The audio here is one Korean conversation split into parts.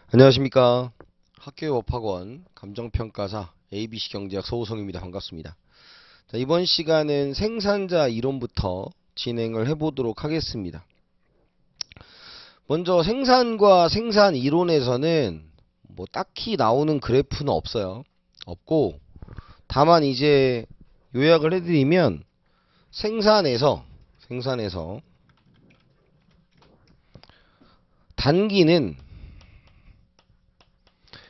안녕하십니까. 학교협학원 감정평가사 ABC 경제학 서우성입니다. 반갑습니다. 자, 이번 시간은 생산자 이론부터 진행을 해보도록 하겠습니다. 먼저 생산과 생산 이론에서는 뭐 딱히 나오는 그래프는 없어요. 없고 다만 이제 요약을 해드리면 생산에서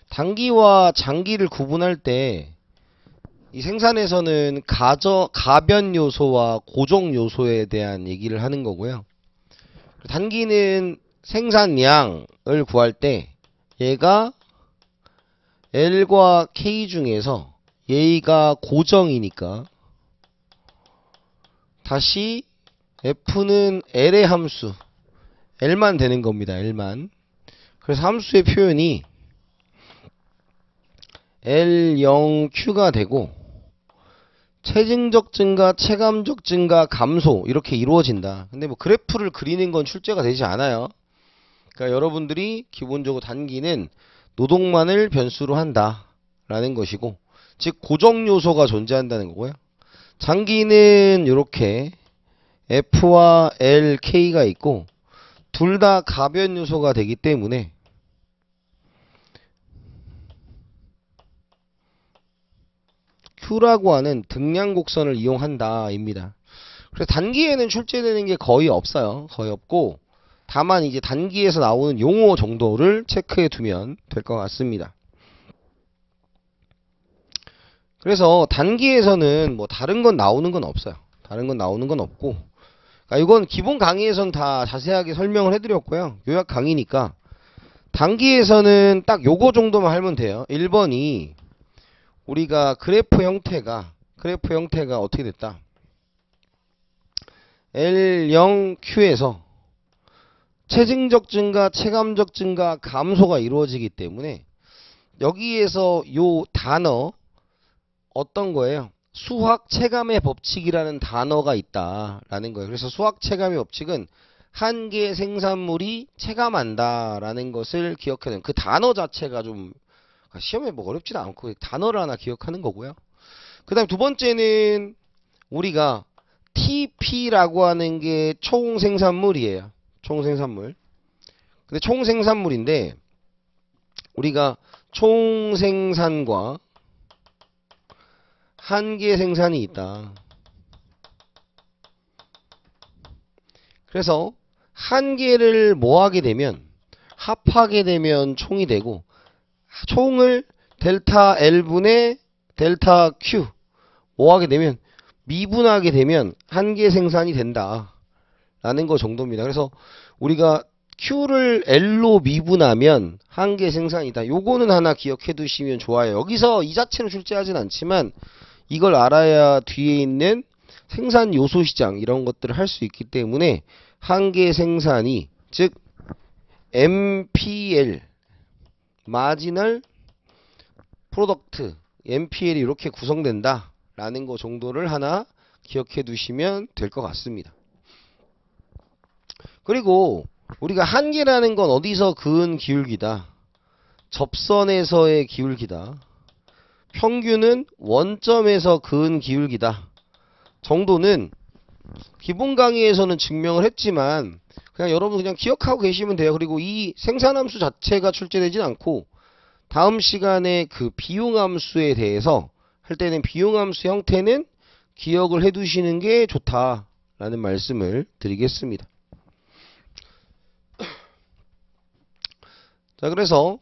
단기와 장기를 구분할 때 이 생산에서는 가변 요소와 고정 요소에 대한 얘기를 하는 거고요. 단기는 생산량을 구할 때 얘가 L과 K 중에서 얘가 고정이니까 다시 F는 L의 함수 L만 되는 겁니다. L만. 그래서 함수의 표현이 L0Q가 되고 체증적 증가, 체감적 증가, 감소 이렇게 이루어진다. 근데 뭐 그래프를 그리는 건 출제가 되지 않아요. 그러니까 여러분들이 기본적으로 단기는 노동만을 변수로 한다 라는 것이고, 즉 고정 요소가 존재한다는 거고요. 장기는 이렇게 F와 L, K가 있고 둘 다 가변 요소가 되기 때문에 Q라고 하는 등량 곡선을 이용한다 입니다. 그래서 단기에는 출제되는 게 거의 없어요. 거의 없고 다만 이제 단기에서 나오는 용어 정도를 체크해 두면 될 것 같습니다. 그래서 단기에서는 뭐 다른 건 나오는 건 없어요. 다른 건 나오는 건 없고, 그러니까 이건 기본 강의에선 다 자세하게 설명을 해드렸고요. 요약 강의니까 단기에서는 딱 요거 정도만 하면 돼요. 1번이 우리가 그래프 형태가 어떻게 됐다? L0Q에서 체증적 증가, 체감적 증가, 감소가 이루어지기 때문에 여기에서 요 단어 어떤 거예요? 수학 체감의 법칙이라는 단어가 있다라는 거예요. 그래서 수학 체감의 법칙은 한 개의 생산물이 체감한다라는 것을 기억하는 그 단어 자체가 좀 시험에 뭐 어렵지도 않고 단어를 하나 기억하는 거고요. 그 다음 두 번째는 우리가 TP라고 하는 게 총생산물이에요. 총생산물. 근데 총생산물인데 우리가 총생산과 한계 생산이 있다. 그래서 한 개를 뭐 하게 되면 합하게 되면 총이 되고, 총을 델타 L분의 델타 Q 뭐 하게 되면 미분하게 되면 한계 생산이 된다 라는 거 정도입니다. 그래서 우리가 Q를 L로 미분하면 한계 생산이다. 요거는 하나 기억해 두시면 좋아요. 여기서 이 자체로 출제하진 않지만 이걸 알아야 뒤에 있는 생산 요소 시장 이런 것들을 할 수 있기 때문에 한계 생산이 즉 MPL 마지널 프로덕트 MPL이 이렇게 구성된다 라는 거 정도를 하나 기억해 두시면 될 것 같습니다. 그리고 우리가 한계라는 건 어디서 그은 기울기다, 접선에서의 기울기다, 평균은 원점에서 그은 기울기다 정도는 기본 강의에서는 증명을 했지만 그냥 여러분 그냥 기억하고 계시면 돼요. 그리고 이 생산함수 자체가 출제되진 않고 다음 시간에 그 비용함수에 대해서 할 때는 비용함수 형태는 기억을 해 두시는 게 좋다라는 말씀을 드리겠습니다. 자, 그래서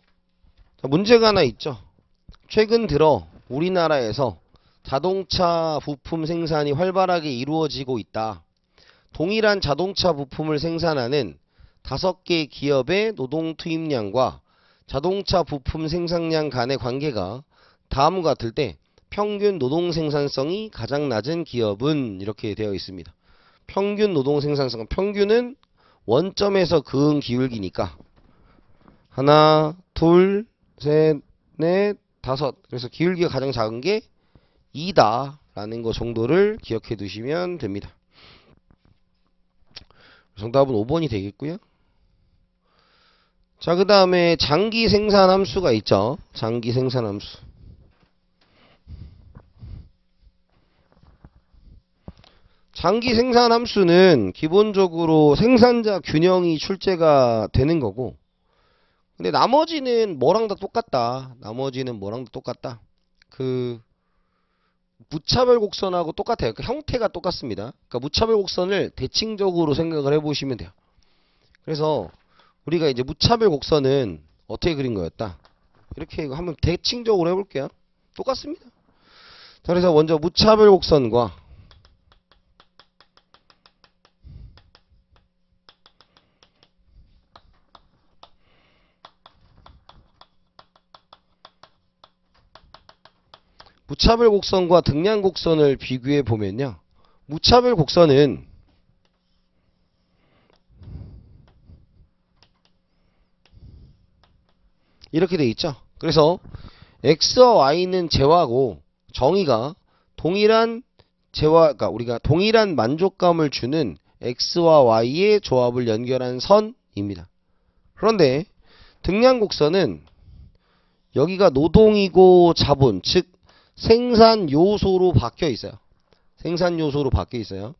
문제가 하나 있죠. 최근 들어 우리나라에서 자동차 부품 생산이 활발하게 이루어지고 있다. 동일한 자동차 부품을 생산하는 5개 기업의 노동 투입량과 자동차 부품 생산량 간의 관계가 다음과 같을 때 평균 노동 생산성이 가장 낮은 기업은 이렇게 되어 있습니다. 평균 노동 생산성, 평균은 원점에서 그은 기울기니까 하나, 둘, 셋, 넷, 다섯. 그래서 기울기가 가장 작은 게 2다 라는 거 정도를 기억해 두시면 됩니다. 정답은 5번이 되겠고요. 자, 그 다음에 장기 생산 함수가 있죠. 장기 생산 함수. 장기 생산 함수는 기본적으로 생산자 균형이 출제가 되는 거고, 근데 나머지는 뭐랑 다 똑같다. 나머지는 뭐랑 다 똑같다. 그 무차별 곡선하고 똑같아요. 그 형태가 똑같습니다. 그러니까 무차별 곡선을 대칭적으로 생각을 해보시면 돼요. 그래서 우리가 이제 무차별 곡선은 어떻게 그린 거였다. 이렇게 한번 대칭적으로 해볼게요. 똑같습니다. 자, 그래서 먼저 무차별 곡선과 무차별 곡선과 등량 곡선을 비교해 보면요. 무차별 곡선은 이렇게 돼 있죠. 그래서 x와 y는 제화고 정의가 동일한 제화, 그러니까 우리가 동일한 만족감을 주는 x와 y의 조합을 연결한 선입니다. 그런데 등량 곡선은 여기가 노동이고 자본, 즉 생산 요소로 바뀌어 있어요. 생산 요소로 바뀌어 있어요.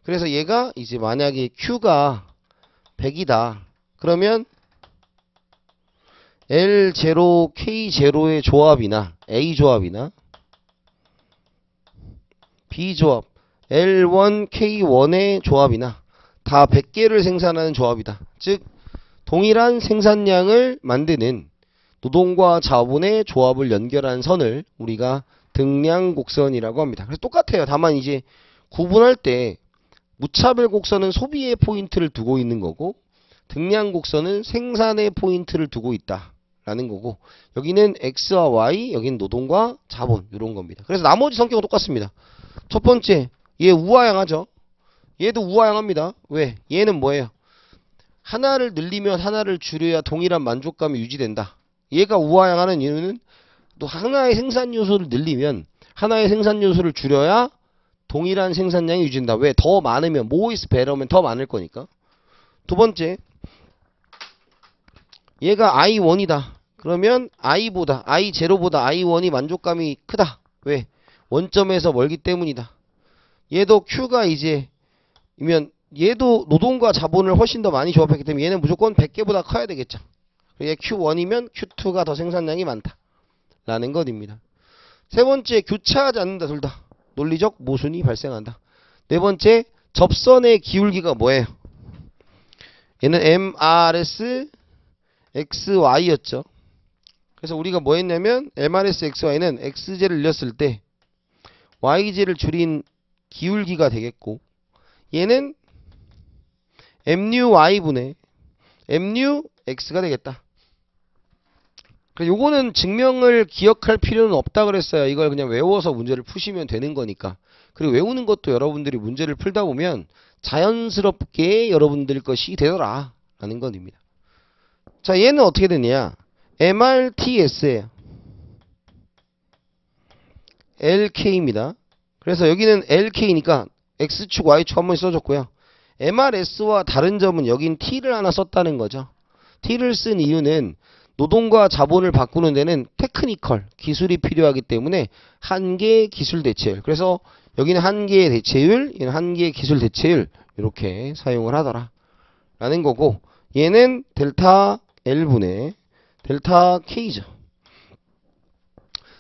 그래서 얘가 이제 만약에 Q가 100이다. 그러면 L0, K0의 조합이나 A 조합이나 B 조합, L1, K1의 조합이나 다 100개를 생산하는 조합이다. 즉 동일한 생산량을 만드는 노동과 자본의 조합을 연결한 선을 우리가 등량 곡선이라고 합니다. 그래서 똑같아요. 다만 이제 구분할 때 무차별 곡선은 소비의 포인트를 두고 있는 거고 등량 곡선은 생산의 포인트를 두고 있다라는 거고 여기는 X와 Y, 여기는 노동과 자본 이런 겁니다. 그래서 나머지 성격은 똑같습니다. 첫 번째, 얘 우하향하죠. 얘도 우하향합니다. 왜? 얘는 뭐예요? 하나를 늘리면 하나를 줄여야 동일한 만족감이 유지된다. 얘가 우하향하는 이유는 또 하나의 생산 요소를 늘리면 하나의 생산 요소를 줄여야 동일한 생산량이 유지된다. 왜? 더 많으면 more is better면 더 많을 거니까. 두 번째, 얘가 I1이다. 그러면 I0보다 I1이 만족감이 크다. 왜? 원점에서 멀기 때문이다. 얘도 Q가 이제 이면 얘도 노동과 자본을 훨씬 더 많이 조합했기 때문에 얘는 무조건 100개보다 커야 되겠죠. 얘 Q1이면 Q2가 더 생산량이 많다 라는 것입니다. 세 번째, 교차하지 않는다. 둘 다 논리적 모순이 발생한다. 네 번째, 접선의 기울기가 뭐예요? 얘는 MRS XY였죠. 그래서 우리가 뭐 했냐면 MRS XY는 XJ를 늘렸을 때 YJ를 줄인 기울기가 되겠고 얘는 MUY분의 MUX가 되겠다. 요거는 증명을 기억할 필요는 없다 그랬어요. 이걸 그냥 외워서 문제를 푸시면 되는 거니까. 그리고 외우는 것도 여러분들이 문제를 풀다 보면 자연스럽게 여러분들 것이 되더라 라는 것입니다. 자, 얘는 어떻게 되냐? MRTS예요. LK입니다. 그래서 여기는 LK니까 X축, Y축 한번 써줬고요. MRS와 다른 점은 여긴 T를 하나 썼다는 거죠. T를 쓴 이유는 노동과 자본을 바꾸는 데는 테크니컬, 기술이 필요하기 때문에 한 개의 기술 대체율. 그래서 여기는 한 개의 대체율, 얘는 한 개의 기술 대체율 이렇게 사용을 하더라 라는 거고 얘는 델타 L분의 델타 K죠.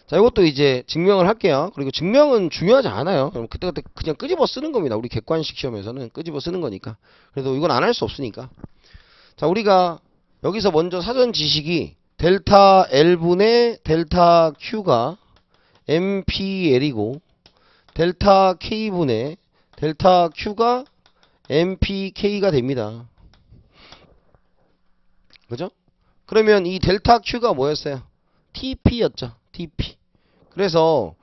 자, 이것도 이제 증명을 할게요. 그리고 증명은 중요하지 않아요. 그럼 그때그때 그냥 끄집어 쓰는 겁니다. 우리 객관식 시험에서는 끄집어 쓰는 거니까. 그래도 이건 안 할 수 없으니까. 자, 우리가 여기서 먼저 사전 지식이 델타 L분의 델타 Q가 MPL이고 델타 K분의 델타 Q가 MPK가 됩니다. 그죠? 그러면 이 델타 Q가 뭐였어요? TP였죠. TP. 그래서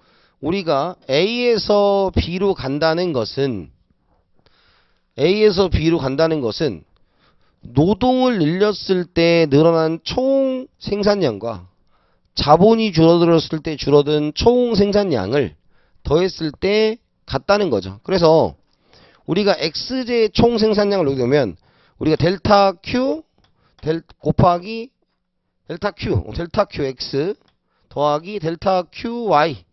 우리가 A에서 B로 간다는 것은 노동을 늘렸을 때 늘어난 총 생산량과 자본이 줄어들었을 때 줄어든 총 생산량을 더했을 때 같다는 거죠. 그래서 우리가 XJ 총 생산량을 놓게 되면 우리가 델타 Q, 곱하기 델타 q x 더하기 델타 q y.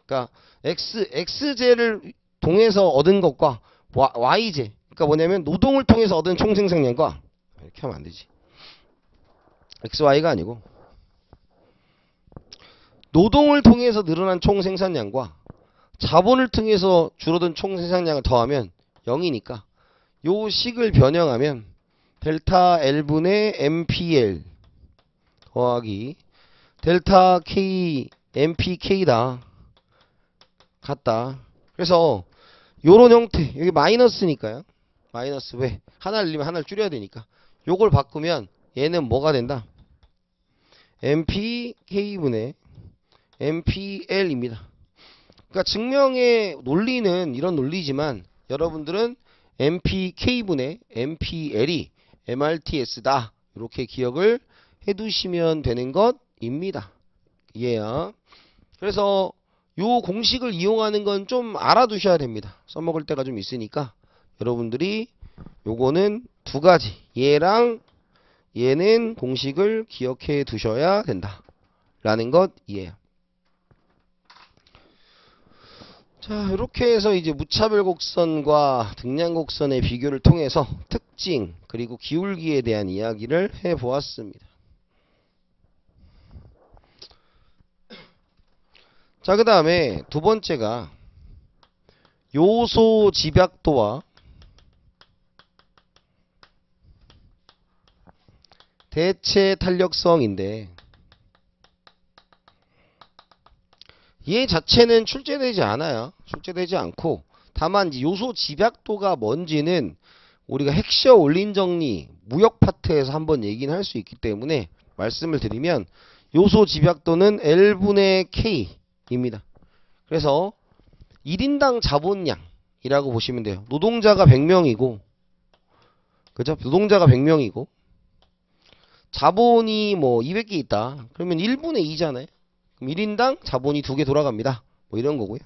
그러니까 x제를 통해서 얻은 것과 y제. 그러니까 뭐냐면 노동을 통해서 얻은 총 생산량과 이렇게 하면 안 되지. xy가 아니고 노동을 통해서 늘어난 총 생산량과 자본을 통해서 줄어든 총 생산량을 더하면 0이니까 요 식을 변형하면 델타 L분의 MPL 더하기 델타 K MPK다 같다. 그래서 요런 형태, 여기 마이너스니까요. 마이너스 왜? 하나를 늘리면 하나를 줄여야 되니까 요걸 바꾸면 얘는 뭐가 된다? MPK분의 MPL입니다. 그러니까 증명의 논리는 이런 논리지만 여러분들은 MPK분의 MPL이 MRTS다. 이렇게 기억을 해두시면 되는 것입니다. 이해야. 그래서 요 공식을 이용하는 건 좀 알아두셔야 됩니다. 써먹을 때가 좀 있으니까 여러분들이 요거는 두 가지, 얘랑 얘는 공식을 기억해 두셔야 된다 라는 것 이해요. 자, 이렇게 해서 이제 무차별 곡선과 등량 곡선의 비교를 통해서 특징 그리고 기울기에 대한 이야기를 해 보았습니다. 자, 그 다음에 두 번째가 요소 집약도와 대체 탄력성인데 얘 자체는 출제되지 않아요. 출제되지 않고 다만 이제 요소 집약도가 뭔지는 우리가 핵시어 올린 정리 무역 파트에서 한번 얘기는 할 수 있기 때문에 말씀을 드리면 요소 집약도는 L분의 K입니다. 그래서 1인당 자본량이라고 보시면 돼요. 노동자가 100명이고 그죠? 노동자가 100명이고 자본이 뭐 200개 있다. 그러면 1분의 2잖아요. 그럼 1인당 자본이 2개 돌아갑니다. 뭐 이런 거고요.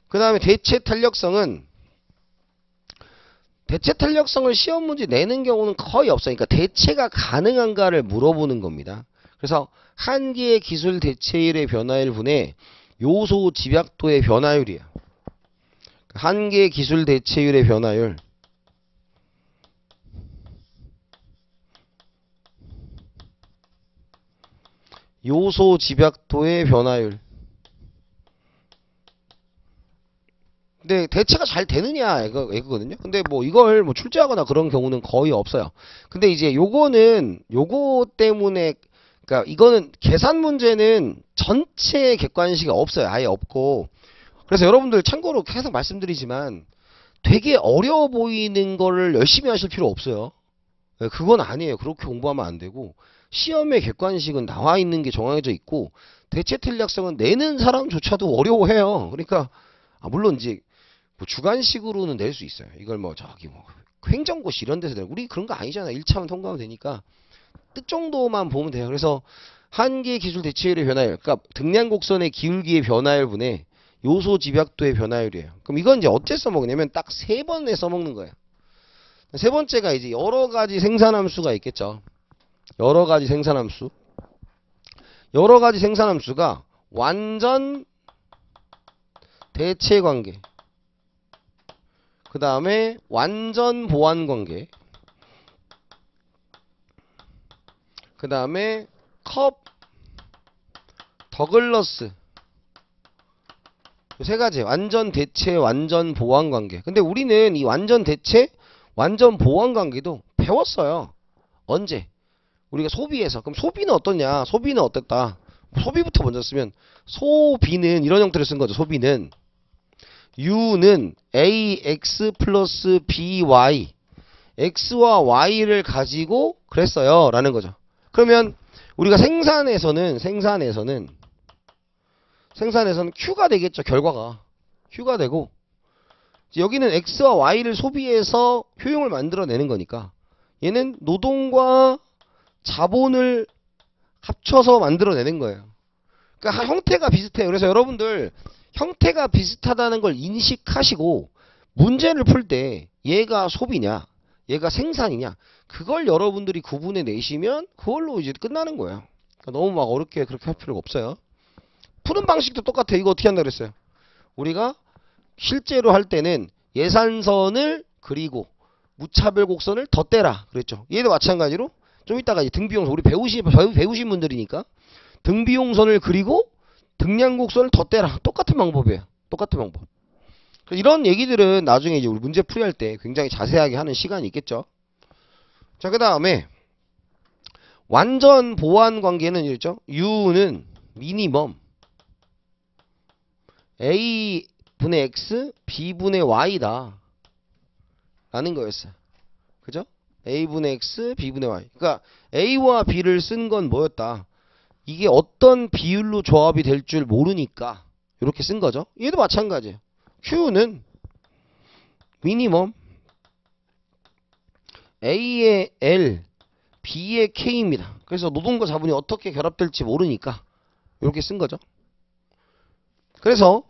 그 다음에 대체 탄력성은 대체 탄력성을 시험 문제 내는 경우는 거의 없어요. 그러니까 대체가 가능한가를 물어보는 겁니다. 그래서 한 개의 기술 대체율의 변화율 분의 요소 집약도의 변화율이에요. 한 개의 기술 대체율의 변화율 요소 집약도의 변화율. 근데 대체가 잘 되느냐 이거거든요. 근데 뭐 이걸 뭐 출제하거나 그런 경우는 거의 없어요. 근데 이제 요거는 요거 때문에 그러니까 이거는 계산 문제는 전체 객관식이 없어요. 아예 없고. 그래서 여러분들 참고로 계속 말씀드리지만 되게 어려워 보이는 거를 열심히 하실 필요 없어요. 그건 아니에요. 그렇게 공부하면 안 되고 시험의 객관식은 나와 있는 게 정해져 있고 대체 탄력성은 내는 사람조차도 어려워해요. 그러니까 물론 이제 뭐 주관식으로는 낼 수 있어요. 이걸 뭐 저기 뭐 행정고시 이런 데서 내고 우리 그런 거 아니잖아. 1차만 통과하면 되니까 뜻 정도만 보면 돼요. 그래서 한 개 기술 대체율의 변화율, 그러니까 등량 곡선의 기울기의 변화율 분의 요소 집약도의 변화율이에요. 그럼 이건 이제 어째 써먹냐면 딱 세 번에 써먹는 거예요. 세 번째가 이제 여러 가지 생산함수가 있겠죠. 여러 가지 생산함수. 여러 가지 생산함수가 완전 대체 관계. 그 다음에 완전 보완 관계. 그 다음에 컵 더글러스. 세 가지. 완전 대체, 완전 보완 관계. 근데 우리는 이 완전 대체, 완전 보완 관계도 배웠어요. 언제? 우리가 소비에서. 그럼 소비는 어떻냐? 소비는 어땠다? 소비부터 먼저 쓰면 소비는 이런 형태를 쓴 거죠. 소비는 U는 AX 플러스 BY X와 Y를 가지고 그랬어요. 라는 거죠. 그러면 우리가 생산에서는 Q가 되겠죠. 결과가. Q가 되고 여기는 X와 Y를 소비해서 효용을 만들어내는 거니까 얘는 노동과 자본을 합쳐서 만들어내는 거예요. 그러니까 형태가 비슷해요. 그래서 여러분들 형태가 비슷하다는 걸 인식하시고 문제를 풀 때 얘가 소비냐 얘가 생산이냐, 그걸 여러분들이 구분해 내시면 그걸로 이제 끝나는 거예요. 그러니까 너무 막 어렵게 그렇게 할 필요가 없어요. 푸는 방식도 똑같아. 이거 어떻게 한다 그랬어요? 우리가 실제로 할 때는 예산선을 그리고 무차별 곡선을 덧대라 그랬죠. 얘도 마찬가지로 좀 이따가 이제 등비용선, 우리 배우신 분들이니까 등비용선을 그리고 등량곡선을 덧대라. 똑같은 방법이에요. 똑같은 방법. 이런 얘기들은 나중에 이제 우리 문제 풀이할 때 굉장히 자세하게 하는 시간이 있겠죠. 자, 그 다음에 완전 보완 관계는 이랬죠. U는 미니멈 A분의 X, B분의 Y다 라는 거였어요. 그죠? A분의 X, B분의 Y. 그러니까 A와 B를 쓴 건 뭐였다? 이게 어떤 비율로 조합이 될 줄 모르니까 이렇게 쓴 거죠. 얘도 마찬가지예요. Q는 미니멈 A의 L, B의 K입니다. 그래서 노동과 자본이 어떻게 결합될지 모르니까 이렇게 쓴 거죠. 그래서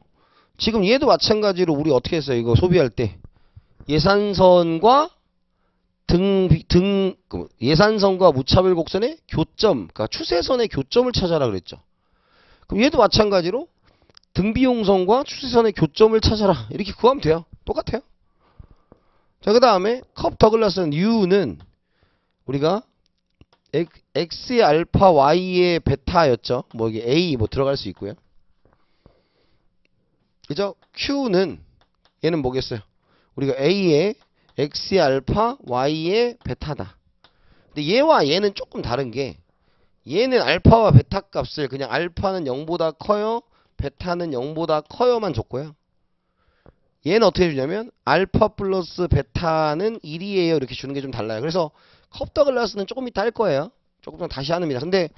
지금 얘도 마찬가지로 우리 어떻게 했어요? 이거 소비할 때 예산선과 예산선과 무차별 곡선의 교점, 그러니까 추세선의 교점을 찾아라 그랬죠. 그럼 얘도 마찬가지로 등비용선과 추세선의 교점을 찾아라 이렇게 구하면 돼요. 똑같아요. 자, 그 다음에 컵 더글라스는 U는 우리가 X의 알파, Y의 베타였죠. 뭐 이게 A 뭐 들어갈 수 있고요. 그죠? Q는 얘는 뭐겠어요? 우리가 A의 X의 알파, Y의 베타다. 근데 얘와 얘는 조금 다른 게 얘는 알파와 베타 값을 그냥 알파는 0보다 커요, 베타는 0보다 커요만 줬고요. 얘는 어떻게 주냐면 알파 플러스 베타는 1이에요 이렇게 주는 게 좀 달라요. 그래서 컵 더글라스는 조금 이따 할 거예요. 조금 더 다시 합니다. 근데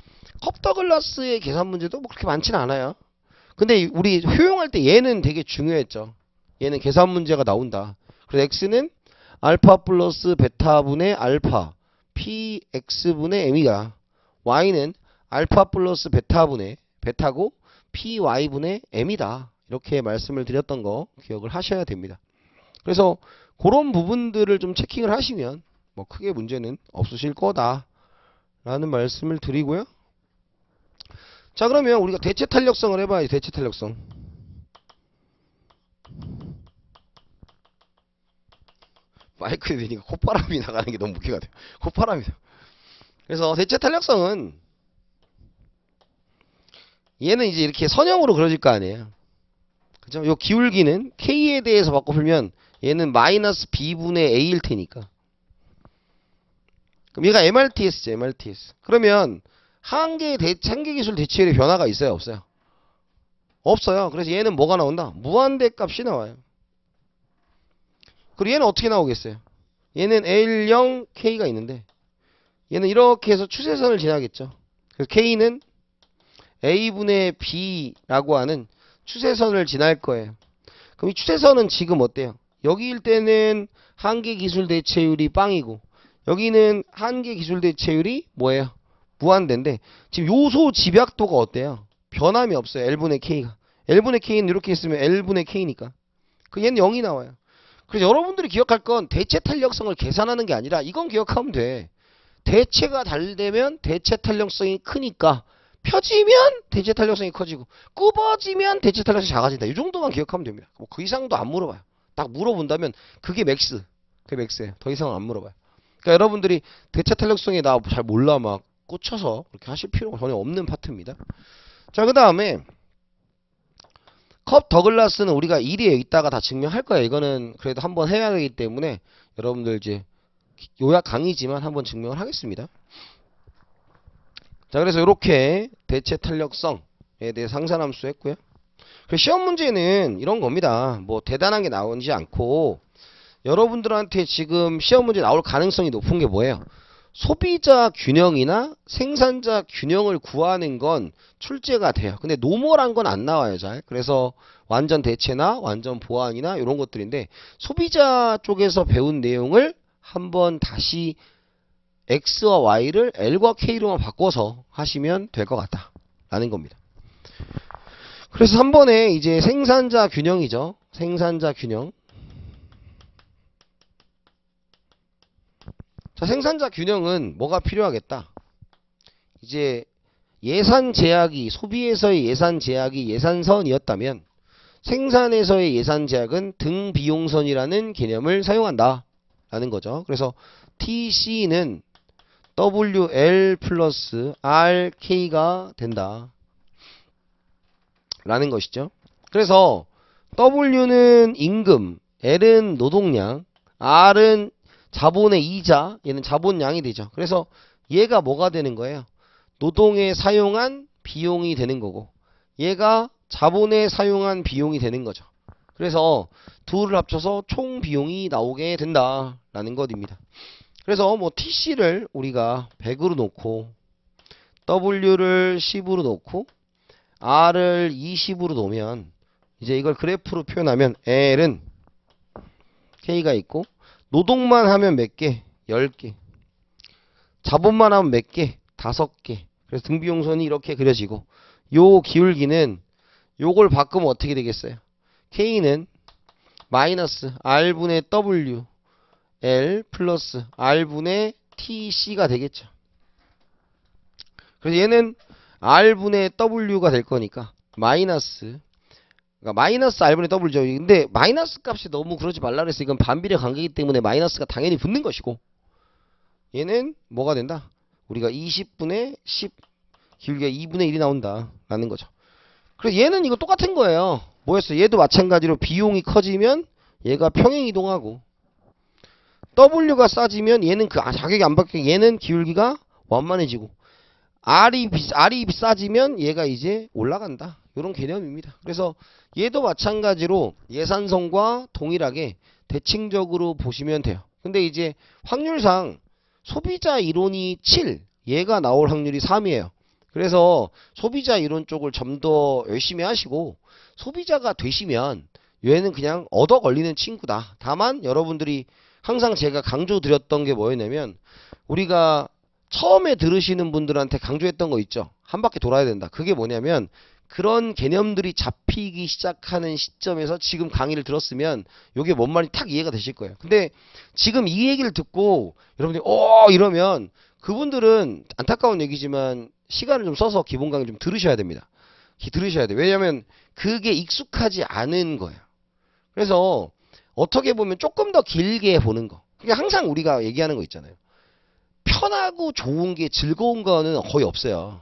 컵 더글라스의 계산 문제도 뭐 그렇게 많지는 않아요. 근데 우리 효용할 때 얘는 되게 중요했죠. 얘는 계산 문제가 나온다. 그래서 X는 알파 플러스 베타분의 알파 PX분의 M이다. Y는 알파 플러스 베타분의 베타고 PY분의 M이다. 이렇게 말씀을 드렸던 거 기억을 하셔야 됩니다. 그래서 그런 부분들을 좀 체킹을 하시면 뭐 크게 문제는 없으실 거다 라는 말씀을 드리고요. 자, 그러면 우리가 대체 탄력성을 해봐야지. 대체 탄력성. 마이크에 대니까 콧바람이 나가는 게 너무 웃기가 돼요. 콧바람이. 그래서 대체 탄력성은 얘는 이제 이렇게 선형으로 그려질 거 아니에요. 그죠? 요 기울기는 K에 대해서 바꿔 풀면 얘는 마이너스 B분의 A일 테니까. 그럼 얘가 MRTS죠. MRTS. 그러면 한계 기술 대체율의 변화가 있어요? 없어요? 없어요. 그래서 얘는 뭐가 나온다? 무한대 값이 나와요. 그리고 얘는 어떻게 나오겠어요? 얘는 L0, K가 있는데 얘는 이렇게 해서 추세선을 지나겠죠. 그래서 K는 A분의 B라고 하는 추세선을 지날 거예요. 그럼 이 추세선은 지금 어때요? 여기일 때는 한계 기술 대체율이 빵이고 여기는 한계 기술 대체율이 뭐예요? 무한대인데 지금 요소 집약도가 어때요? 변함이 없어요. L분의 K가. L분의 K는 이렇게 있으면 L분의 K니까. 그 얘는 0이 나와요. 그래서 여러분들이 기억할 건 대체 탄력성을 계산하는 게 아니라 이건 기억하면 돼. 대체가 달되면 대체 탄력성이 크니까 펴지면 대체 탄력성이 커지고 굽어지면 대체 탄력성이 작아진다. 이 정도만 기억하면 됩니다. 뭐 그 이상도 안 물어봐요. 딱 물어본다면 그게 맥스. 그게 맥스예요. 더 이상은 안 물어봐요. 그러니까 여러분들이 대체 탄력성에 나 잘 몰라 막 꽂혀서 그렇게 하실 필요가 전혀 없는 파트입니다. 자, 그 다음에 컵 더글라스는 우리가 1이에요. 이따가 다 증명할 거예요. 이거는 그래도 한번 해야 되기 때문에 여러분들 이제 요약 강의지만 한번 증명을 하겠습니다. 자, 그래서 이렇게 대체 탄력성에 대해 상산함수 했고요. 시험 문제는 이런 겁니다. 뭐 대단한 게 나오지 않고 여러분들한테 지금 시험 문제 나올 가능성이 높은 게 뭐예요? 소비자 균형이나 생산자 균형을 구하는 건 출제가 돼요. 근데 노멀한 건 안 나와요, 잘. 그래서 완전 대체나 완전 보완이나 이런 것들인데 소비자 쪽에서 배운 내용을 한번 다시 X와 Y를 L과 K로만 바꿔서 하시면 될 것 같다 라는 겁니다. 그래서 한 번에 이제 생산자 균형이죠. 생산자 균형. 자, 생산자 균형은 뭐가 필요하겠다. 이제 예산 제약이, 소비에서의 예산 제약이 예산선이었다면 생산에서의 예산 제약은 등비용선이라는 개념을 사용한다 라는 거죠. 그래서 TC는 WL 플러스 RK가 된다 라는 것이죠. 그래서 W는 임금, L은 노동량, R은 자본의 이자, 얘는 자본량이 되죠. 그래서 얘가 뭐가 되는 거예요? 노동에 사용한 비용이 되는 거고 얘가 자본에 사용한 비용이 되는 거죠. 그래서 둘을 합쳐서 총 비용이 나오게 된다라는 것입니다. 그래서 뭐 TC를 우리가 100으로 놓고 W를 10으로 놓고 R을 20으로 놓으면 이제 이걸 그래프로 표현하면 L은 K가 있고 노동만 하면 몇 개? 10개. 자본만 하면 몇 개? 5개. 그래서 등비용선이 이렇게 그려지고 요 기울기는 요걸 바꾸면 어떻게 되겠어요? K는 마이너스 R분의 W L 플러스 R분의 TC가 되겠죠. 그래서 얘는 R분의 W가 될 거니까 마이너스, 그러니까 마이너스 R분의 W죠. 근데 마이너스 값이 너무 그러지 말라 그랬어. 이건 반비례 관계이기 때문에 마이너스가 당연히 붙는 것이고 얘는 뭐가 된다? 우리가 20분의 10 기울기가 2분의 1이 나온다 라는 거죠. 그래서 얘는 이거 똑같은 거예요. 뭐였어? 얘도 마찬가지로 비용이 커지면 얘가 평행 이동하고 W가 싸지면 얘는 그 가격이 안 바뀌고 얘는 기울기가 완만해지고 R이 싸지면 얘가 이제 올라간다. 이런 개념입니다. 그래서 얘도 마찬가지로 예산선과 동일하게 대칭적으로 보시면 돼요. 근데 이제 확률상 소비자 이론이 7, 얘가 나올 확률이 3이에요. 그래서 소비자 이론 쪽을 좀 더 열심히 하시고 소비자가 되시면 얘는 그냥 얻어 걸리는 친구다. 다만 여러분들이 항상 제가 강조드렸던 게 뭐였냐면 우리가 처음에 들으시는 분들한테 강조했던 거 있죠. 한 바퀴 돌아야 된다. 그게 뭐냐면 그런 개념들이 잡히기 시작하는 시점에서 지금 강의를 들었으면 이게 뭔 말인지 탁 이해가 되실 거예요. 근데 지금 이 얘기를 듣고 여러분들이 이러면 그분들은 안타까운 얘기지만 시간을 좀 써서 기본 강의 좀 들으셔야 됩니다. 들으셔야 돼요. 왜냐하면 그게 익숙하지 않은 거예요. 그래서 어떻게 보면 조금 더 길게 보는 거. 그게 항상 우리가 얘기하는 거 있잖아요. 편하고 좋은 게 즐거운 거는 거의 없어요.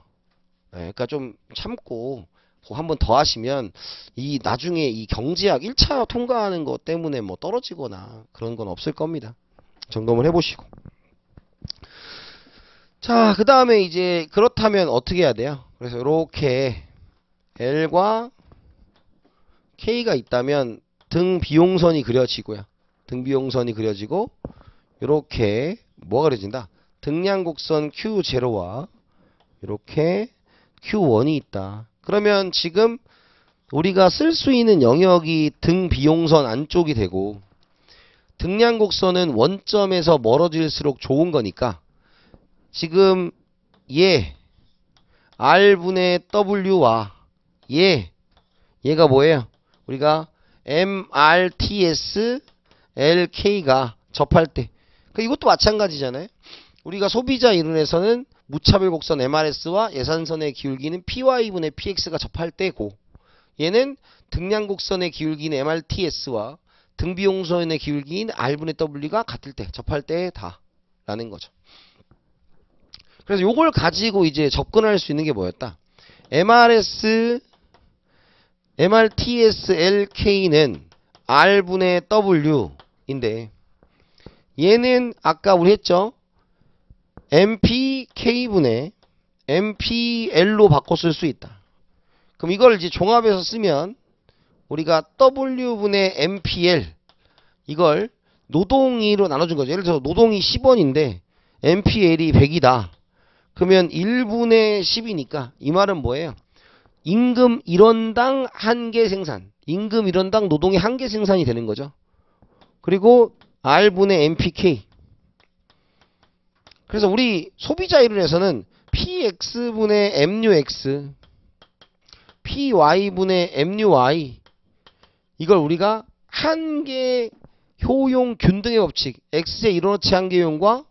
네, 그러니까 좀 참고 한 번 더 하시면 이 나중에 이 경제학 1차 통과하는 것 때문에 뭐 떨어지거나 그런 건 없을 겁니다. 점검을 해보시고. 자, 그 다음에 이제 그렇다면 어떻게 해야 돼요? 그래서 이렇게 L과 K가 있다면 등 비용선이 그려지고요. 등 비용선이 그려지고 이렇게 뭐가 그려진다? 등량 곡선 Q0와 이렇게 Q1이 있다. 그러면 지금 우리가 쓸 수 있는 영역이 등 비용선 안쪽이 되고 등량 곡선은 원점에서 멀어질수록 좋은 거니까 지금 얘 R분의 W와 얘가 뭐예요? 우리가 MRTS LK가 접할 때 이것도 마찬가지잖아요. 우리가 소비자 이론에서는 무차별 곡선 MRS와 예산선의 기울기는 PY분의 PX가 접할 때고 얘는 등량 곡선의 기울기는 MRTS와 등비용선의 기울기인 R분의 W가 같을 때 접할 때다 라는 거죠. 그래서 요걸 가지고 이제 접근할 수 있는 게 뭐였다? MRTS LK는 R분의 W인데 얘는 아까 우리 했죠? MPK분의 MPL로 바꿔 쓸 수 있다. 그럼 이걸 이제 종합해서 쓰면 우리가 W분의 MPL 이걸 노동이로 나눠준 거죠. 예를 들어서 노동이 10원인데 MPL이 100이다. 그러면 1분의 10이니까 이 말은 뭐예요? 임금 1원당 1개 생산. 임금 1원당 노동이 1개 생산이 되는 거죠. 그리고 R분의 MPK. 그래서 우리 소비자 이론에서는 PX분의 MUX, PY분의 MUY 이걸 우리가 한계 효용 균등의 법칙 X의 일원어치 한계효용과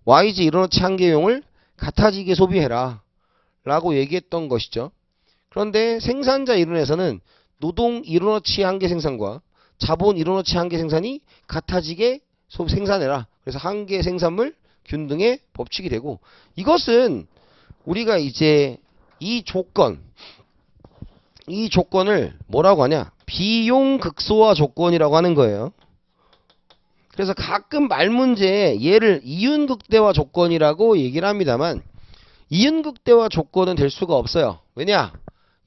YG 일원어치 한계용을 같아지게 소비해라 라고 얘기했던 것이죠. 그런데 생산자 이론에서는 노동 일원어치 한계 생산과 자본 일원어치 한계 생산이 같아지게 생산해라. 그래서 한계 생산물 균등의 법칙이 되고, 이것은 우리가 이제 이 조건을 뭐라고 하냐? 비용 극소화 조건이라고 하는 거예요. 그래서 가끔 말 문제에 얘를 이윤 극대화 조건이라고 얘기를 합니다만, 이윤 극대화 조건은 될 수가 없어요. 왜냐?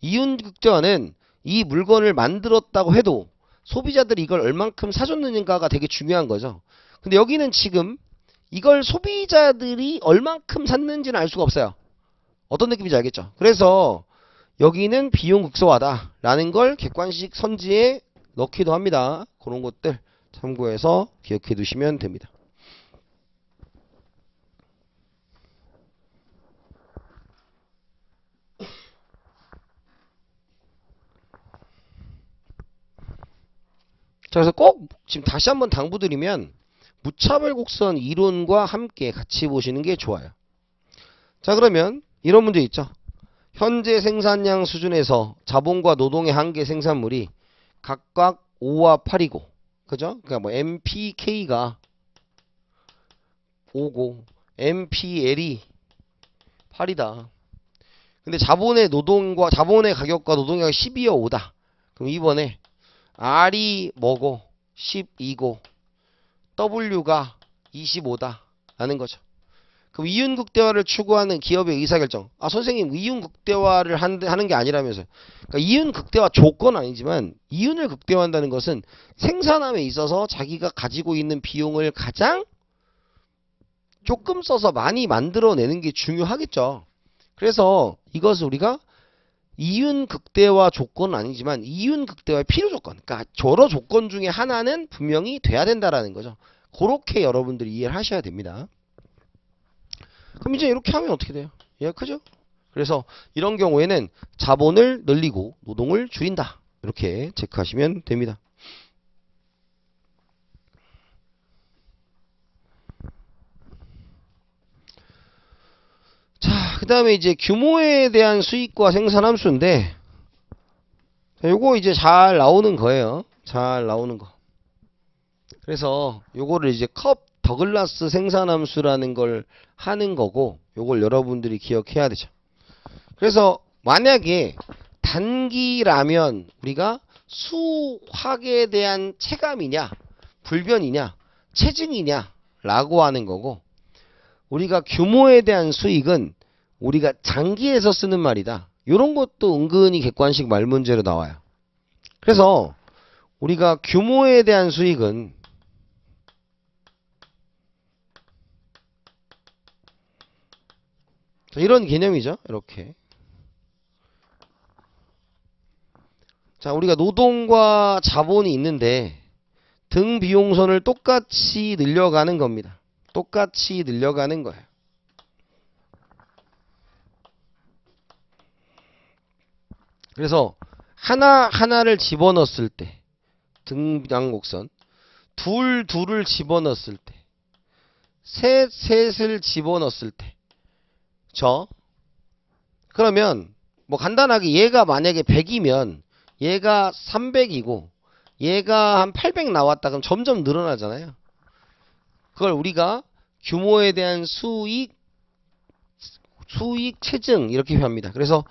이윤 극대화는 이 물건을 만들었다고 해도 소비자들이 이걸 얼만큼 사줬느냐가 되게 중요한 거죠. 근데 여기는 지금 이걸 소비자들이 얼만큼 샀는지는 알 수가 없어요. 어떤 느낌인지 알겠죠? 그래서 여기는 비용 극소화다 라는 걸 객관식 선지에 넣기도 합니다. 그런 것들 참고해서 기억해 두시면 됩니다. 자, 그래서 꼭 지금 다시 한번 당부드리면 무차별 곡선 이론과 함께 같이 보시는 게 좋아요. 자, 그러면 이런 문제 있죠. 현재 생산량 수준에서 자본과 노동의 한계 생산물이 각각 5와 8이고, 그죠? 그러니까 뭐 MPK가 5고 MPL이 8이다. 근데 자본의 가격과 노동의 가격이 12와 5다. 그럼 이번에 R이 뭐고 12고 W가 25다 라는 거죠. 그럼 이윤 극대화를 추구하는 기업의 의사결정. 아, 선생님 이윤 극대화를 하는 게 아니라면서요. 그러니까 이윤 극대화 조건은 아니지만 이윤을 극대화한다는 것은 생산함에 있어서 자기가 가지고 있는 비용을 가장 조금 써서 많이 만들어내는 게 중요하겠죠. 그래서 이것을 우리가 이윤 극대화 조건은 아니지만 이윤 극대화의 필요 조건, 그러니까 저러 조건 중에 하나는 분명히 돼야 된다라는 거죠. 그렇게 여러분들이 이해를 하셔야 됩니다. 그럼 이제 이렇게 하면 어떻게 돼요? 예, 그죠? 그래서 이런 경우에는 자본을 늘리고 노동을 줄인다. 이렇게 체크하시면 됩니다. 자, 그 다음에 이제 규모에 대한 수익과 생산 함수인데, 요거 이제 잘 나오는 거예요. 잘 나오는 거. 그래서 요거를 이제 컵 더글라스 생산 함수라는 걸 하는 거고, 요걸 여러분들이 기억해야 되죠. 그래서 만약에 단기라면 우리가 수확에 대한 체감이냐, 불변이냐, 체증이냐 라고 하는 거고, 우리가 규모에 대한 수익은 우리가 장기에서 쓰는 말이다. 이런 것도 은근히 객관식 말 문제로 나와요. 그래서 우리가 규모에 대한 수익은 이런 개념이죠. 이렇게. 자, 우리가 노동과 자본이 있는데 등 비용선을 똑같이 늘려가는 겁니다. 똑같이 늘려가는 거예요. 그래서 하나를 집어넣었을 때 등량곡선, 둘을 집어넣었을 때, 셋을 집어넣었을 때, 그러면 뭐 간단하게 얘가 만약에 100이면 얘가 300이고 얘가 한 800 나왔다 그럼 점점 늘어나잖아요. 그걸 우리가 규모에 대한 수익 체증 이렇게 표합니다. 그래서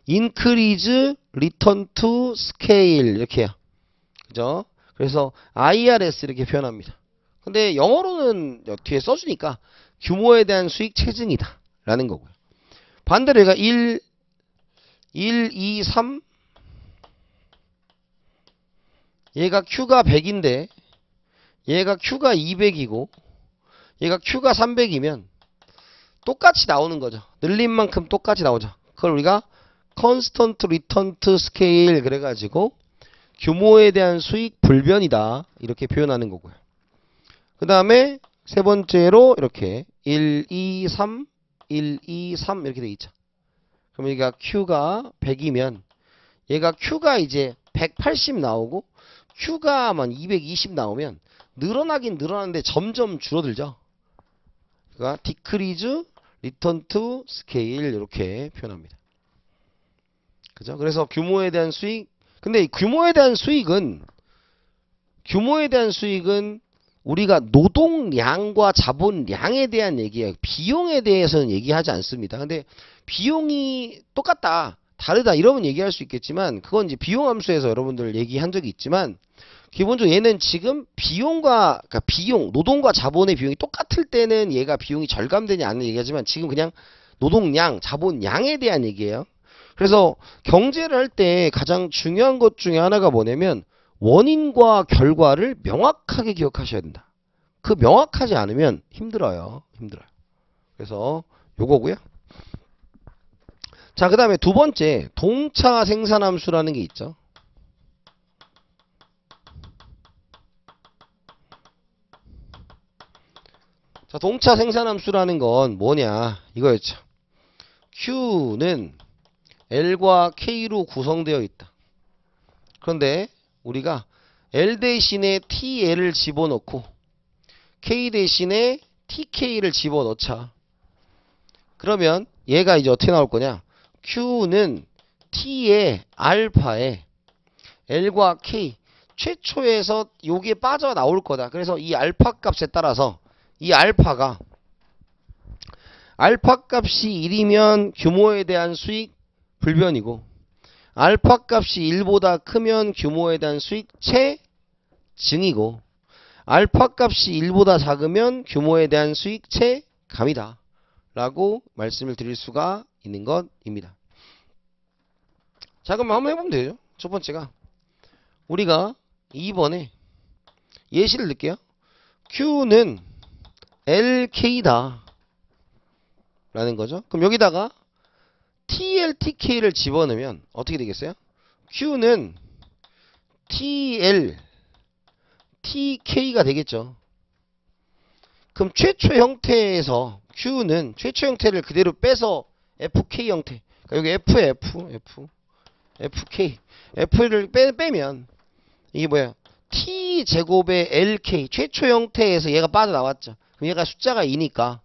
increase return to scale 이렇게 해요. 그죠? 그래서 IRS 이렇게 표현합니다. 근데 영어로는 뒤에 써주니까 규모에 대한 수익 체증이다 라는 거고요. 반대로 얘가 1, 2, 3 얘가 Q가 100인데 얘가 Q가 200이고 얘가 Q가 300이면 똑같이 나오는 거죠. 늘린 만큼 똑같이 나오죠. 그걸 우리가 constant return to scale 그래가지고 규모에 대한 수익 불변이다 이렇게 표현하는 거고요. 그 다음에 세 번째로 이렇게 1, 2, 3 1, 2, 3 이렇게 돼 있죠. 그럼 여기가 Q가 100이면 얘가 Q가 이제 180 나오고 Q가 만 220 나오면 늘어나긴 늘어나는데 점점 줄어들죠. 그러니까 decrease, return to scale 이렇게 표현합니다. 그죠? 그래서 규모에 대한 수익. 근데 이 규모에 대한 수익은 우리가 노동량과 자본량에 대한 얘기예요. 비용에 대해서는 얘기하지 않습니다. 근데 비용이 똑같다, 다르다 이러면 얘기할 수 있겠지만 그건 이제 비용 함수에서 여러분들 얘기한 적이 있지만 기본적으로 얘는 지금 그러니까 노동과 자본의 비용이 똑같을 때는 얘가 비용이 절감되냐 안 얘기하지만 지금 그냥 노동량, 자본량에 대한 얘기예요. 그래서 경제를 할 때 가장 중요한 것 중에 하나가 뭐냐면 원인과 결과를 명확하게 기억하셔야 된다. 그 명확하지 않으면 힘들어요. 그래서 요거고요. 자, 그 다음에 두 번째 동차 생산함수라는 게 있죠. 자, 동차 생산함수라는 건 뭐냐 이거였죠. Q는 L과 K로 구성되어 있다. 그런데 우리가 L 대신에 TL을 집어넣고 K 대신에 TK를 집어넣자. 그러면 얘가 이제 어떻게 나올 거냐. Q는 T의 알파에 L과 K 최초에서 요게 빠져나올 거다. 그래서 이 알파 값에 따라서 이 알파 값이 1이면 규모에 대한 수익 불변이고 알파 값이 1보다 크면 규모에 대한 수익 체증이고 알파 값이 1보다 작으면 규모에 대한 수익 체감이다 라고 말씀을 드릴 수가 있는 것입니다. 자, 그럼 한번 해보면 되죠. 첫 번째가 우리가 2번에 예시를 넣을게요. Q는 LK다 라는 거죠. 그럼 여기다가 TL, TK를 집어넣으면 어떻게 되겠어요? Q는 TL, TK가 되겠죠. 그럼 최초 형태에서 Q는 최초 형태를 그대로 빼서 FK 형태. 그러니까 여기 FK. F를 빼면 이게 뭐야? T제곱의 LK. 최초 형태에서 얘가 빠져나왔죠. 그럼 얘가 숫자가 2니까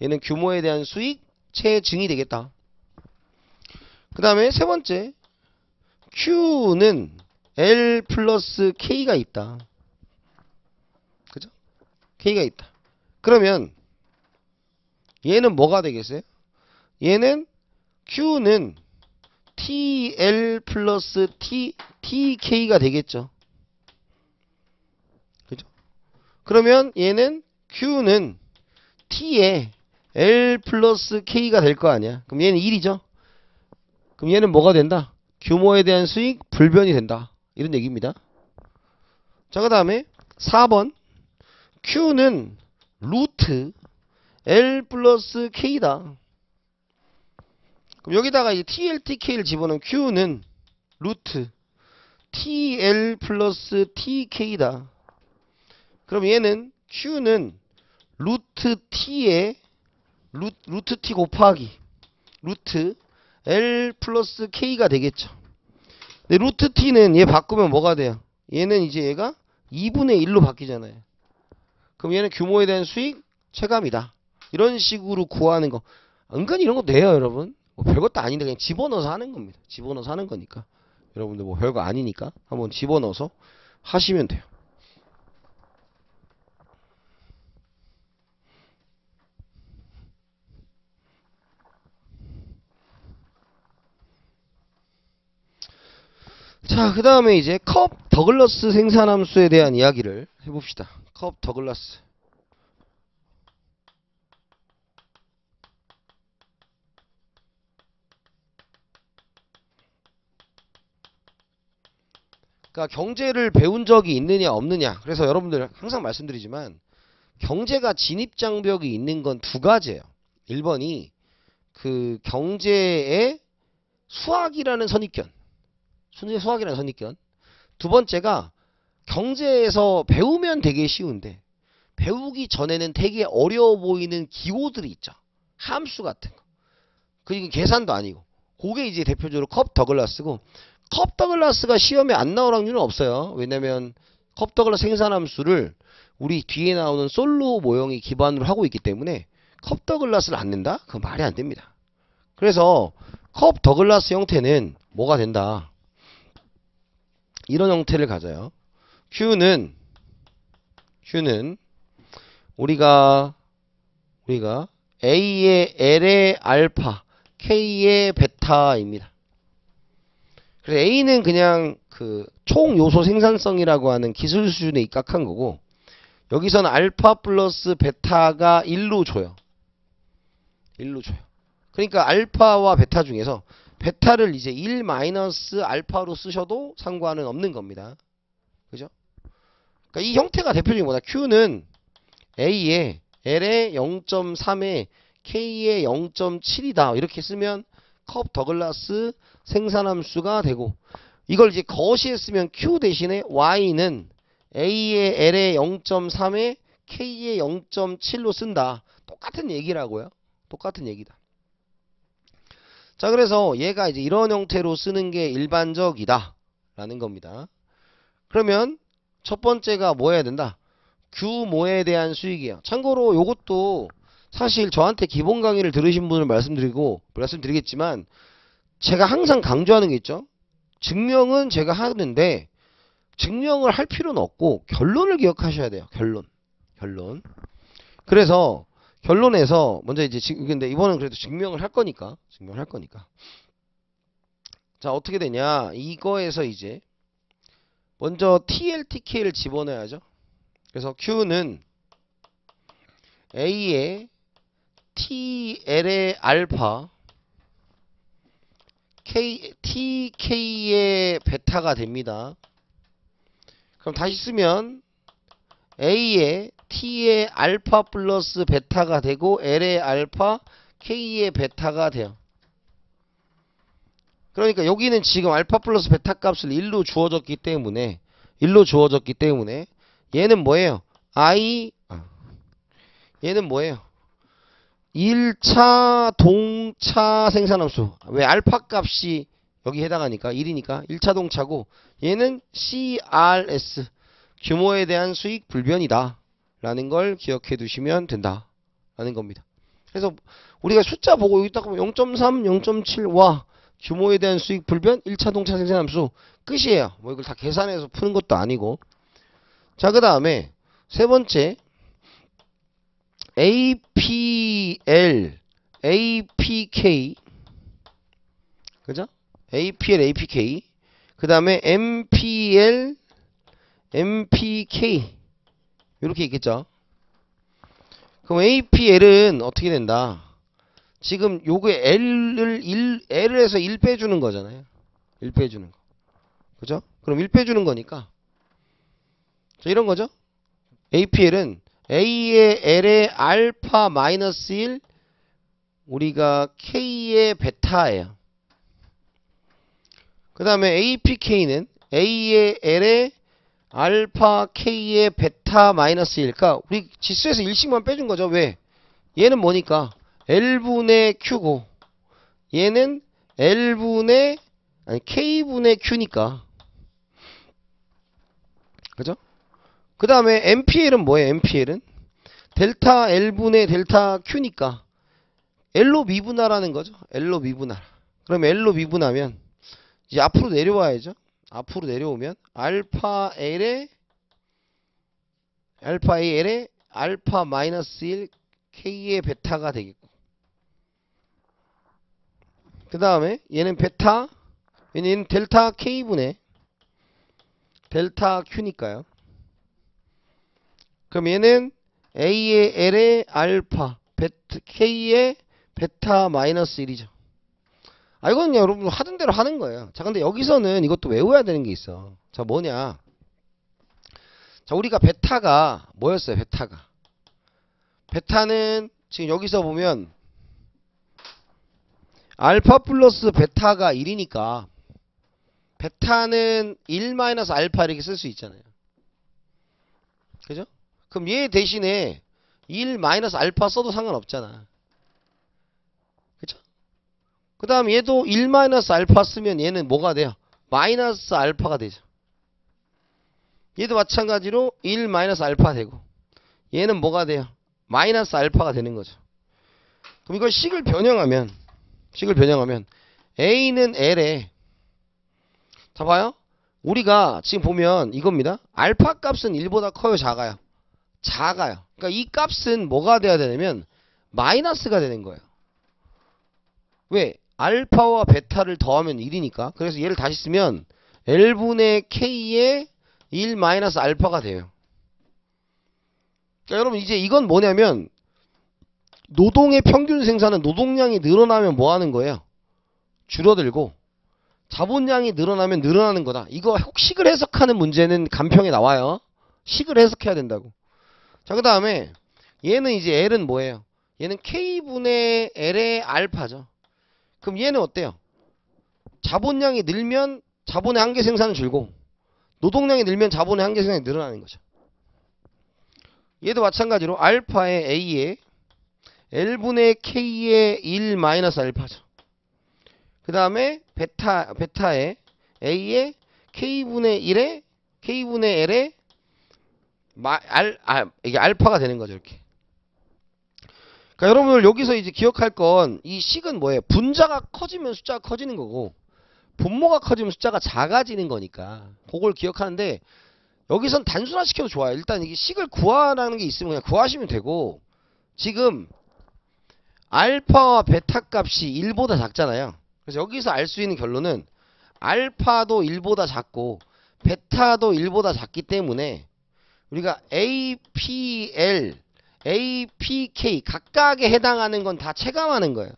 얘는 규모에 대한 수익 체증이 되겠다. 그 다음에 세 번째 Q는 L 플러스 K가 있다. 그죠? K가 있다. 그러면 얘는 뭐가 되겠어요? 얘는 Q는 TL 플러스 TK가 되겠죠. 그죠? 그러면 얘는 Q는 T에 L 플러스 K가 될 거 아니야. 그럼 얘는 1이죠. 그럼 얘는 뭐가 된다? 규모에 대한 수익 불변이 된다. 이런 얘기입니다. 자, 그 다음에 4번 Q는 루트 L 플러스 K다. 그럼 여기다가 이제 TL, TK를 집어넣으면 Q는 루트 TL 플러스 TK다. 그럼 얘는 Q는 루트 T에 루트 T 곱하기 루트 L 플러스 K가 되겠죠. 근데 루트 T는 얘 바꾸면 뭐가 돼요? 얘는 이제 얘가 2분의 1로 바뀌잖아요. 그럼 얘는 규모에 대한 수익 체감이다. 이런 식으로 구하는 거. 은근히 이런 거 돼요, 여러분. 뭐 별것도 아닌데 그냥 집어넣어서 하는 겁니다. 집어넣어서 하는 거니까. 여러분들 뭐 별거 아니니까 한번 집어넣어서 하시면 돼요. 자, 그 다음에 이제 컵 더글라스 생산함수에 대한 이야기를 해봅시다. 컵 더글라스. 그러니까 경제를 배운 적이 있느냐 없느냐. 그래서 여러분들 항상 말씀드리지만 경제가 진입장벽이 있는 건 두 가지예요. 1번이 그 경제의 수학이라는 선입견. 수학이라는 선입견. 두 번째가 경제에서 배우면 되게 쉬운데 배우기 전에는 되게 어려워 보이는 기호들이 있죠. 함수 같은 거. 그게 계산도 아니고. 그게 이제 대표적으로 컵 더글라스고 컵 더글라스가 시험에 안 나올 확률은 없어요. 왜냐면 컵 더글라스 생산함수를 우리 뒤에 나오는 솔로 모형이 기반으로 하고 있기 때문에 컵 더글라스를 안 낸다? 그건 말이 안 됩니다. 그래서 컵 더글라스 형태는 뭐가 된다? 이런 형태를 가져요. Q는 우리가 A의 L의 알파, K의 베타입니다. 그래서 A는 그냥 그 총 요소 생산성이라고 하는 기술 수준에 입각한 거고, 여기서는 알파 플러스 베타가 1로 줘요. 1로 줘요. 그러니까 알파와 베타 중에서 베타를 이제 1 마이너스 알파로 쓰셔도 상관은 없는 겁니다. 그죠? 그러니까 이 형태가 대표적인 거다. Q는 A에 L의 0.3에 K의 0.7이다. 이렇게 쓰면 컵 더글라스 생산함수가 되고, 이걸 이제 거시했으면 Q 대신에 Y는 A의 L의 0.3에 K의 0.7로 쓴다. 똑같은 얘기라고요. 똑같은 얘기다. 자, 그래서 얘가 이제 이런 형태로 쓰는 게 일반적이다 라는 겁니다. 그러면 첫 번째가 뭐 해야 된다? 규모에 대한 수익이에요. 참고로 요것도 사실 저한테 기본 강의를 들으신 분을 말씀드리겠지만, 제가 항상 강조하는 게 있죠. 증명은 제가 하는데 증명을 할 필요는 없고 결론을 기억하셔야 돼요. 결론. 그래서 결론에서 먼저 이제 근데 이번은 그래도 증명을 할 거니까. 자, 어떻게 되냐? 이거에서 이제 먼저 TLTK를 집어넣어야죠. 그래서 Q는 A의 TL의 알파, TK의 베타가 됩니다. 그럼 다시 쓰면 A의 T의 알파 플러스 베타가 되고 L의 알파, K의 베타가 돼요. 그러니까 여기는 지금 알파 플러스 베타 값을 1로 주어졌기 때문에 얘는 뭐예요? 얘는 뭐예요? 1차 동차 생산함수. 왜? 알파 값이 여기 해당하니까 1이니까 1차 동차고, 얘는 CRS, 규모에 대한 수익 불변이다 라는 걸 기억해 두시면 된다 라는 겁니다. 그래서 우리가 숫자 보고 여기 딱 보면 0.3, 0.7, 와, 규모에 대한 수익 불변 1차 동차 생산함수 끝이에요. 뭐 이걸 다 계산해서 푸는 것도 아니고. 자, 그 다음에 세 번째, APL, APK, 그죠? APL, APK. 그 다음에 MPL, MPK. 이렇게 있겠죠? 그럼 APL은 어떻게 된다? 지금 요게 L을 해서 1 빼주는 거잖아요. 1 빼주는 거. 그죠? 그럼 1 빼주는 거니까. 자, 이런 거죠? APL은 A의 L의 알파 마이너스 1, 우리가 K의 베타예요. 그 다음에 APK는 A의 L의 알파 K의 베타 마이너스 1. 그러니까 우리 지수에서 1씩만 빼준 거죠. 왜? 얘는 뭐니까? L분의 Q고, 얘는 K분의 Q니까. 그죠? 그 다음에 MPL은 뭐예요? MPL은 델타 L분의 델타 Q니까 L로 미분하라는 거죠. L로 미분하라. 그럼 L로 미분하면 이제 앞으로 내려와야죠. 앞으로 내려오면 알파 L의 알파 마이너스 1 K의 베타가 되겠고, 그 다음에 얘는 베타, 얘는 델타 K분의 델타 Q니까요. 그럼 얘는 A의 L의 알파, K의 베타 마이너스 1이죠. 아, 이건 여러분 하던 대로 하는 거예요. 자, 근데 여기서는 이것도 외워야 되는 게 있어. 자, 뭐냐. 자, 우리가 베타가 뭐였어요? 베타는 지금 여기서 보면 알파 플러스 베타가 1이니까 베타는 1 마이너스 알파 이렇게 쓸 수 있잖아요. 그죠? 그럼 얘 대신에 1 마이너스 알파 써도 상관없잖아. 그죠? 그 다음 얘도 1 마이너스 알파 쓰면 얘는 뭐가 돼요? 마이너스 알파가 되죠. 얘도 마찬가지로 1 마이너스 알파 되고, 얘는 뭐가 돼요? 마이너스 알파가 되는 거죠. 그럼 이걸 식을 변형하면 A는 L에, 자 봐요. 우리가 지금 보면 이겁니다. 알파 값은 1보다 커요, 작아요? 작아요. 그러니까 이 값은 뭐가 돼야 되냐면 마이너스가 되는 거예요. 왜? 알파와 베타를 더하면 1이니까. 그래서 얘를 다시 쓰면 L분의 K의 1 마이너스 알파가 돼요. 그러니까 여러분 이제 이건 뭐냐면 노동의 평균 생산은 노동량이 늘어나면 뭐 하는 거예요? 줄어들고 자본량이 늘어나면 늘어나는 거다. 이거 식을 해석하는 문제는 간평에 나와요. 식을 해석해야 된다고. 자, 그 다음에 얘는 이제 L은 뭐예요? 얘는 K분의 L의 알파죠. 그럼 얘는 어때요? 자본량이 늘면 자본의 한계 생산은 줄고 노동량이 늘면 자본의 한계 생산이 늘어나는 거죠. 얘도 마찬가지로 알파의 A에 L분의 K의 1 마이너스 알파죠. 그 다음에 베타의 A에 K분의 1에 K분의 L에 이게 알파가 되는 거죠. 이렇게. 그러니까 여러분들 여기서 이제 기억할 건 이 식은 뭐예요? 분자가 커지면 숫자가 커지는 거고 분모가 커지면 숫자가 작아지는 거니까 그걸 기억하는데 여기선 단순화시켜도 좋아요. 일단 이게 식을 구하라는 게 있으면 그냥 구하시면 되고 지금 알파와 베타 값이 1보다 작잖아요. 그래서 여기서 알 수 있는 결론은 알파도 1보다 작고 베타도 1보다 작기 때문에 우리가 APL, APK 각각에 해당하는 건 다 체감하는 거예요.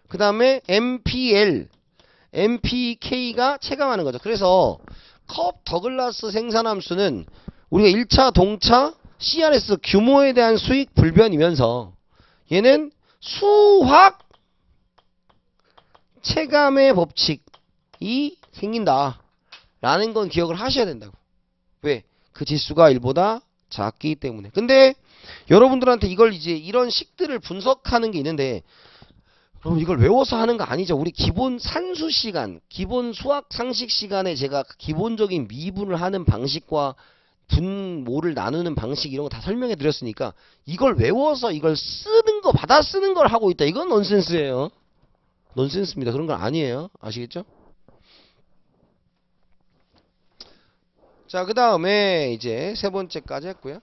그 다음에 MPL, MPK가 체감하는 거죠. 그래서 컵 더글라스 생산함수는 우리가 1차 동차 CRS 규모에 대한 수익 불변이면서 얘는 수학 체감의 법칙이 생긴다 라는 건 기억을 하셔야 된다고. 왜? 그 지수가 1보다 작기 때문에. 근데 여러분들한테 이걸 이제 이런 식들을 분석하는 게 있는데 그럼 이걸 외워서 하는 거 아니죠. 우리 기본 산수 시간, 기본 수학 상식 시간에 제가 기본적인 미분을 하는 방식과 분모를 나누는 방식 이런 거 다 설명해 드렸으니까 이걸 외워서 이걸 쓰는 거 받아 쓰는 걸 하고 있다. 이건 넌센스예요. 넌센스입니다. 그런 건 아니에요. 아시겠죠? 자, 그 다음에 이제 세 번째까지 했고요.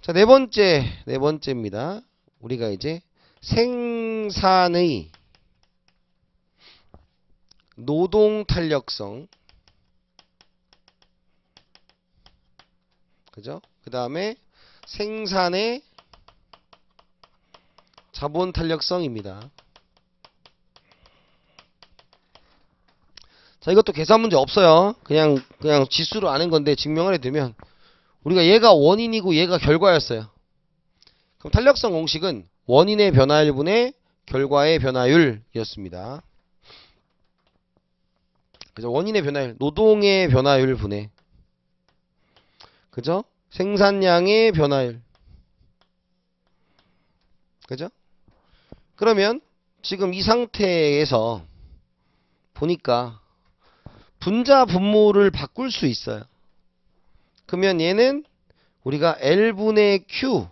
자, 네 번째입니다. 우리가 이제 생산의 노동 탄력성, 그죠? 그 다음에 생산의 자본 탄력성입니다. 자, 이것도 계산 문제 없어요. 그냥 지수로 아는 건데 증명을 해두면 우리가 얘가 원인이고 얘가 결과였어요. 그럼 탄력성 공식은 원인의 변화율분의 결과의 변화율이었습니다. 그죠? 원인의 변화율, 노동의 변화율 분의, 그죠? 생산량의 변화율. 그죠? 그러면 지금 이 상태에서 보니까 분자 분모를 바꿀 수 있어요. 그러면 얘는 우리가 L분의 Q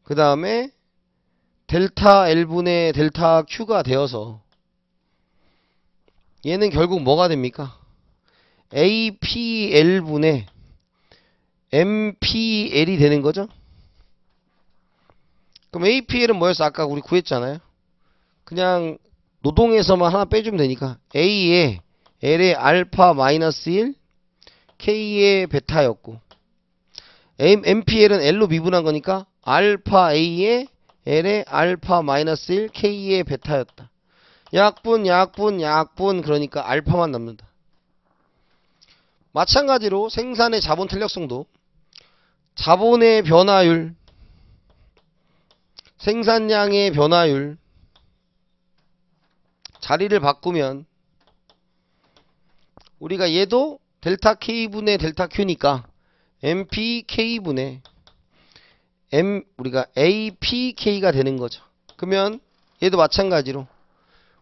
그 다음에 델타 L분의 델타 Q가 되어서 얘는 결국 뭐가 됩니까? APL분의 MPL이 되는 거죠? 그럼 APL은 뭐였어? 아까 우리 구했잖아요. 그냥 노동에서만 하나 빼주면 되니까 A에 L의 알파 마이너스 1 K의 베타였고 MPL은 L로 미분한 거니까 알파 A에 L의 알파 마이너스 1 K의 베타였다. 약분 그러니까 알파만 남는다. 마찬가지로 생산의 자본 탄력성도 자본의 변화율, 생산량의 변화율 자리를 바꾸면 우리가 얘도 델타 K분의 델타 Q니까 MPK분의 우리가 APK가 되는 거죠. 그러면 얘도 마찬가지로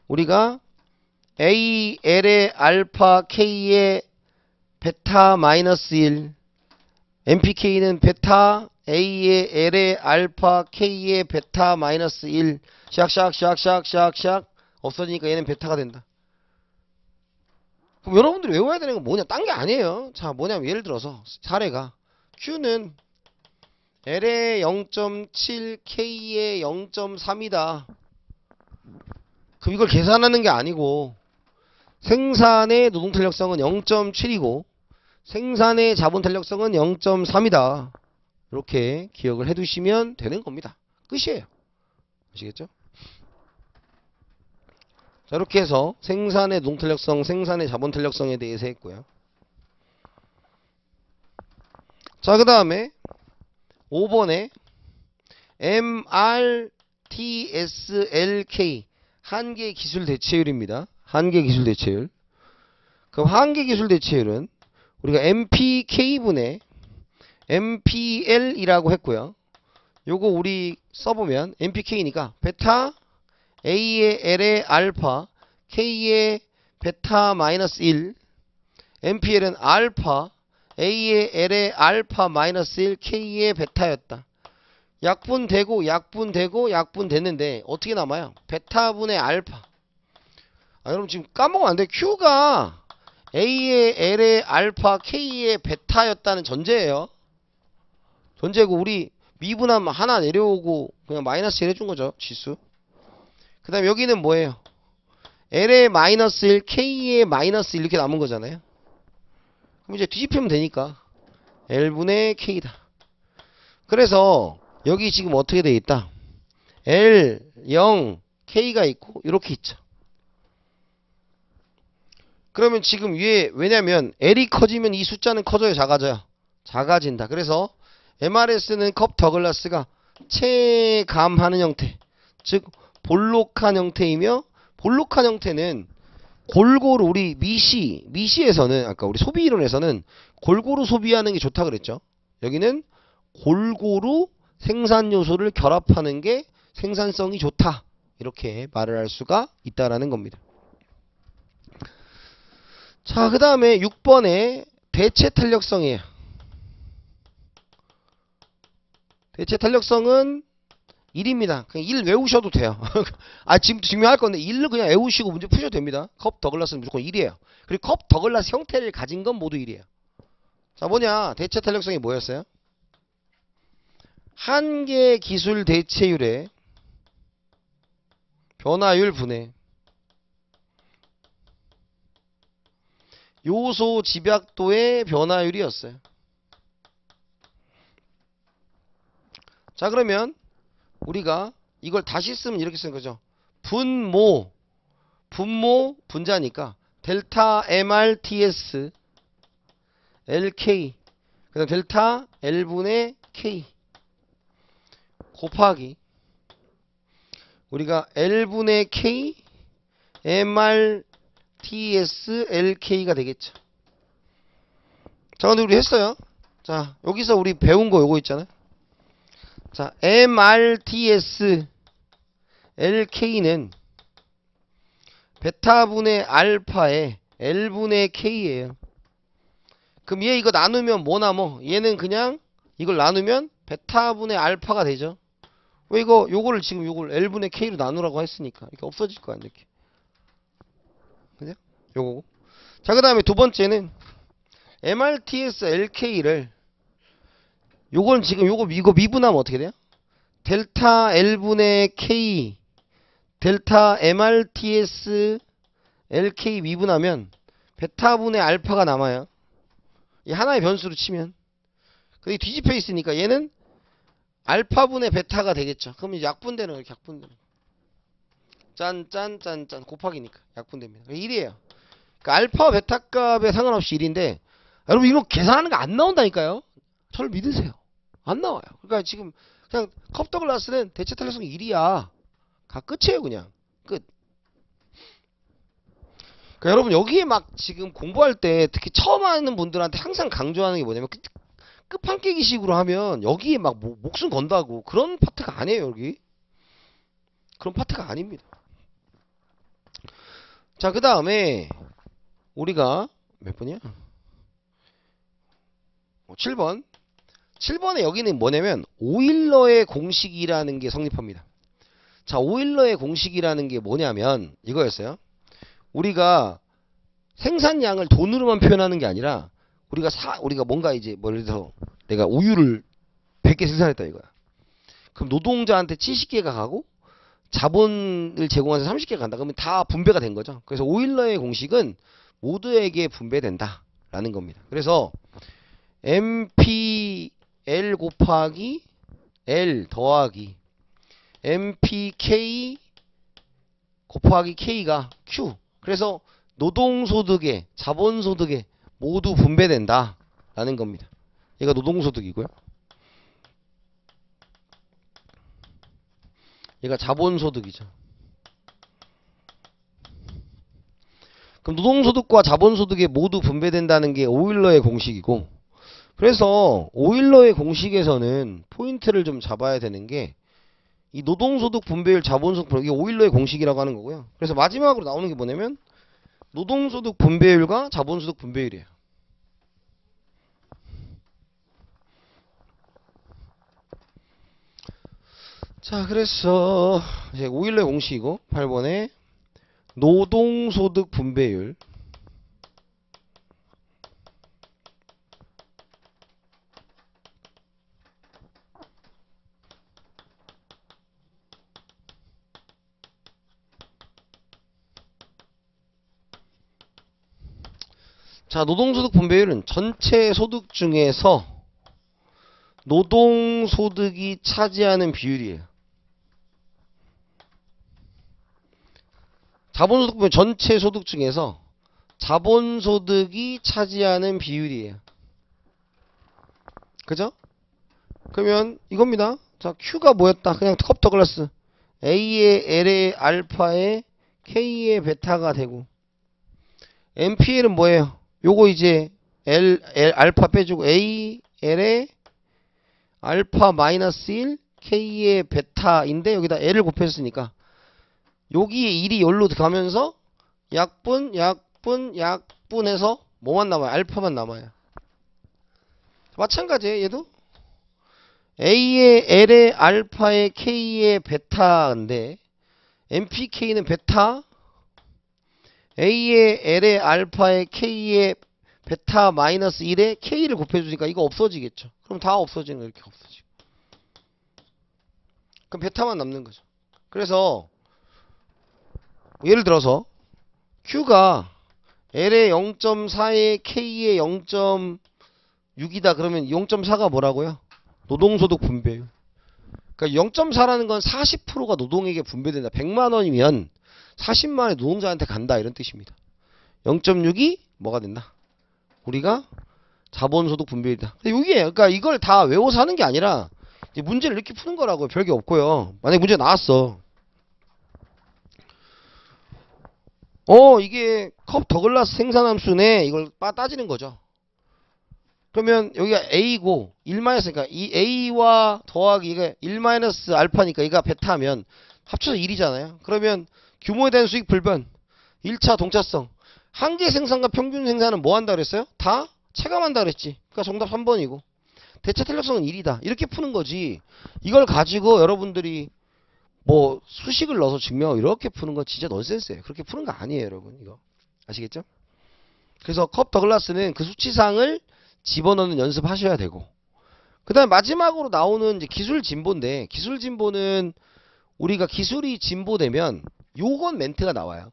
우리가 AL의 알파 K의 베타 마이너스 1. MPK는 베타 A의 L의 알파 K의 베타 마이너스 1. 샥샥샥샥샥샥 없어지니까 얘는 베타가 된다. 그럼 여러분들이 외워야 되는 건 뭐냐? 딴 게 아니에요. 자, 뭐냐면 예를 들어서 사례가 Q는 L의 0.7, K의 0.3이다. 그럼 이걸 계산하는 게 아니고 생산의 노동 탄력성은 0.7이고 생산의 자본 탄력성은 0.3이다. 이렇게 기억을 해두시면 되는 겁니다. 끝이에요. 아시겠죠? 자, 이렇게 해서 생산의 노동 탄력성, 생산의 자본 탄력성에 대해서 했고요. 자, 그 다음에 5번에 MRTSLK 한계 기술 대체율입니다. 한계 기술 대체율. 그럼 한계 기술 대체율은 우리가 MPK분의 MPL이라고 했고요. 요거 우리 써보면 MPK니까 베타 A의 L의 알파 K의 베타 마이너스 1 MPL은 알파 A의 L의 알파 마이너스 1 K의 베타였다. 약분되고 약분되고 약분됐는데 어떻게 남아요? 베타분의 알파. 여러분 지금 까먹으면 안 돼. Q가 A의 L의 알파 K의 베타였다는 전제예요. 전제고 우리 미분하면 하나 내려오고 그냥 마이너스 1 해준 거죠. 지수. 그 다음에 여기는 뭐예요? L의 마이너스 1 K의 마이너스 1 이렇게 남은 거잖아요. 그럼 이제 뒤집히면 되니까 L분의 K다. 그래서 여기 지금 어떻게 돼 있다? L, 0, K가 있고 이렇게 있죠. 그러면 지금 위에 왜냐면 L이 커지면 이 숫자는 커져요, 작아져요? 작아진다. 그래서 MRS는 컵 더글라스가 체감하는 형태, 즉 볼록한 형태이며 볼록한 형태는 골고루 우리 미시에서는 아까 우리 소비 이론에서는 골고루 소비하는 게 좋다 그랬죠. 여기는 골고루 생산 요소를 결합하는 게 생산성이 좋다. 이렇게 말을 할 수가 있다라는 겁니다. 자, 그 다음에 6번에 대체 탄력성이에요. 대체 탄력성은 1입니다. 그냥 1 외우셔도 돼요. 지금 증명할 건데 1을 그냥 외우시고 문제 푸셔도 됩니다. 컵 더글라스는 무조건 1이에요. 그리고 컵 더글라스 형태를 가진 건 모두 1이에요. 자, 뭐냐? 대체 탄력성이 뭐였어요? 한계 기술 대체율의 변화율 분의 요소 집약도의 변화율이었어요. 자, 그러면 우리가 이걸 다시 쓰면 이렇게 쓰는 거죠. 분모 분자니까 델타 MRTS LK 그 다음 델타 L분의 K 곱하기 우리가 L분의 K MRTS LK가 되겠죠. 자, 근데 우리 했어요. 자, 여기서 우리 배운 거 요거 있잖아요. 자, MRTS LK는 베타분의 알파에 L분의 K예요. 그럼 얘 이거 나누면 뭐 남어? 얘는 그냥 이걸 나누면 베타분의 알파가 되죠. 왜 요거를 지금 요걸 L분의 K로 나누라고 했으니까 이렇게 없어질 거야, 이렇게. 그죠? 요거고. 자, 그 다음에 두 번째는 MRTS LK를 요건 지금 이거 미분하면 어떻게 돼요? 델타 L분의 K 델타 MRTS LK 미분하면 베타분의 알파가 남아요. 이 하나의 변수로 치면. 근데 뒤집혀 있으니까 얘는 알파분의 베타가 되겠죠. 그럼 이제 약분되는 이렇게 약분되는. 짠 곱하기니까 약분됩니다. 1이에요. 그러니까 알파 베타 값에 상관없이 1인데 여러분 이거 계산하는 거 안 나온다니까요. 저를 믿으세요. 안 나와요. 그러니까 지금 그냥 컵 더글라스는 대체 탄력성이 1이야. 가 끝이에요, 그냥. 끝. 그러니까 여러분 여기에 막 지금 공부할 때 특히 처음 하는 분들한테 항상 강조하는 게 뭐냐면 끝판깨기식으로 하면 여기에 막 목숨 건다고 그런 파트가 아니에요, 여기. 그런 파트가 아닙니다. 자, 그 다음에 우리가 몇 번이야? 7번. 7번에 여기는 뭐냐면 오일러의 공식이라는 게 성립합니다. 자, 오일러의 공식이라는 게 뭐냐면 이거였어요. 우리가 생산량을 돈으로만 표현하는 게 아니라 우리가 뭔가 이제 뭐 예를 들어서 내가 우유를 100개 생산했다 이거야. 그럼 노동자한테 70개가 가고 자본을 제공해서 30개가 간다. 그러면 다 분배가 된 거죠. 그래서 오일러의 공식은 모두에게 분배된다라는 겁니다. 그래서 MPL 곱하기 L 더하기 MPK 곱하기 K가 Q. 그래서 노동소득에 자본소득에 모두 분배된다라는 겁니다. 얘가 노동소득이고요. 얘가 자본소득이죠. 그럼 노동소득과 자본소득에 모두 분배된다는 게 오일러의 공식이고, 그래서 오일러의 공식에서는 포인트를 좀 잡아야 되는 게 이 노동소득 분배율, 자본소득 분배율, 이게 오일러의 공식이라고 하는 거고요. 그래서 마지막으로 나오는 게 뭐냐면 노동소득 분배율과 자본소득 분배율이에요. 자, 그래서 이제 오일러의 공식이고 8번에 노동소득 분배율 자, 노동소득 분배율은 전체 소득 중에서 노동소득이 차지하는 비율이에요. 자본소득 분배율 전체 소득 중에서 자본소득이 차지하는 비율이에요. 그죠? 그러면 이겁니다. 자, Q가 뭐였다? 그냥 컵 더글라스. A의 L의 알파에 K의 베타가 되고, MPL은 뭐예요? 요거 이제 L 알파 빼주고 A, L의 알파 마이너스 1, K의 베타인데 여기다 L을 곱했으니까 여기에 1이 열로 가면서 약분해서 뭐만 남아요? 알파만 남아요. 마찬가지예요. 얘도 A의 L의 알파의 K의 베타인데 MPK는 베타, A의 L의 알파의 K의 베타 마이너스 1에 K를 곱해주니까 이거 없어지겠죠. 그럼 다 없어지는 거 이렇게 없어지고. 그럼 베타만 남는 거죠. 그래서 예를 들어서 Q가 L의 0.4에 K의 0.6이다 그러면 0.4가 뭐라고요? 노동소득 분배율. 그러니까 0.4라는 건 40%가 노동에게 분배된다. 100만 원이면 40만 원이 노동자한테 간다 이런 뜻입니다. 0.6이 뭐가 된다? 우리가 자본소득 분배율이다. 근데 여기에 그러니까 이걸 다 외워서 하는 게 아니라 이제 문제를 이렇게 푸는 거라고요. 별게 없고요. 만약에 문제 나왔어. 이게 컵 더글라스 생산함수네. 이걸 따지는 거죠. 그러면 여기가 A고 1 그러니까 이 A와 더하기 이게 1 알파니까 얘가 베타면 합쳐서 1이잖아요. 그러면 규모에 대한 수익 불변 1차 동차성 한계 생산과 평균 생산은 뭐 한다 그랬어요? 다 체감한다 그랬지. 그러니까 정답 3번이고 대체 탄력성은 1이다. 이렇게 푸는 거지. 이걸 가지고 여러분들이 뭐 수식을 넣어서 증명하고 이렇게 푸는 건 진짜 넌센스예요. 그렇게 푸는 거 아니에요, 여러분. 이거 아시겠죠? 그래서 컵 더글라스는 그 수치상을 집어넣는 연습하셔야 되고, 그 다음에 마지막으로 나오는 이제 기술 진보인데, 기술 진보는 우리가 기술이 진보되면 요건 멘트가 나와요.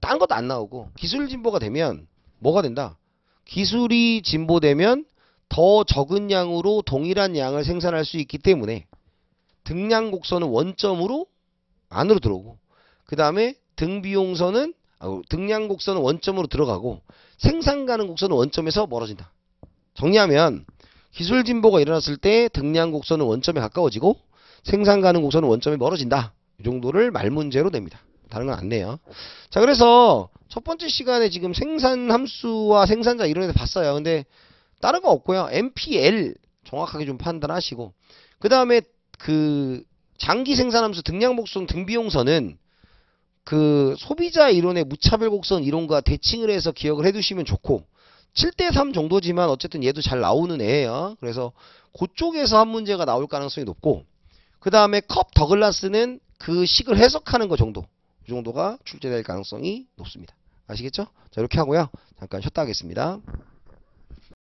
딴 것도 안 나오고, 기술 진보가 되면 뭐가 된다? 기술이 진보되면 더 적은 양으로 동일한 양을 생산할 수 있기 때문에 등량 곡선은 원점으로 안으로 들어오고, 그 다음에 등비용선은 등량 곡선은 원점으로 들어가고 생산 가능 곡선은 원점에서 멀어진다. 정리하면 기술 진보가 일어났을 때 등량 곡선은 원점에 가까워지고 생산 가능 곡선은 원점에 멀어진다. 이 정도를 말문제로 냅니다. 다른 건 안 내요. 자, 그래서 첫 번째 시간에 지금 생산 함수와 생산자 이런 애들 봤어요. 근데 다른 거 없고요. MPL 정확하게 좀 판단하시고, 그 다음에 그 장기 생산 함수 등량 곡선 등비용선은 그 소비자 이론의 무차별 곡선 이론과 대칭을 해서 기억을 해두시면 좋고, 7대3 정도지만 어쨌든 얘도 잘 나오는 애예요. 그래서 그쪽에서 한 문제가 나올 가능성이 높고, 그 다음에 컵 더글라스는 그 식을 해석하는 거 정도, 이 정도가 출제될 가능성이 높습니다. 아시겠죠? 자, 이렇게 하고요. 잠깐 쉬었다 하겠습니다.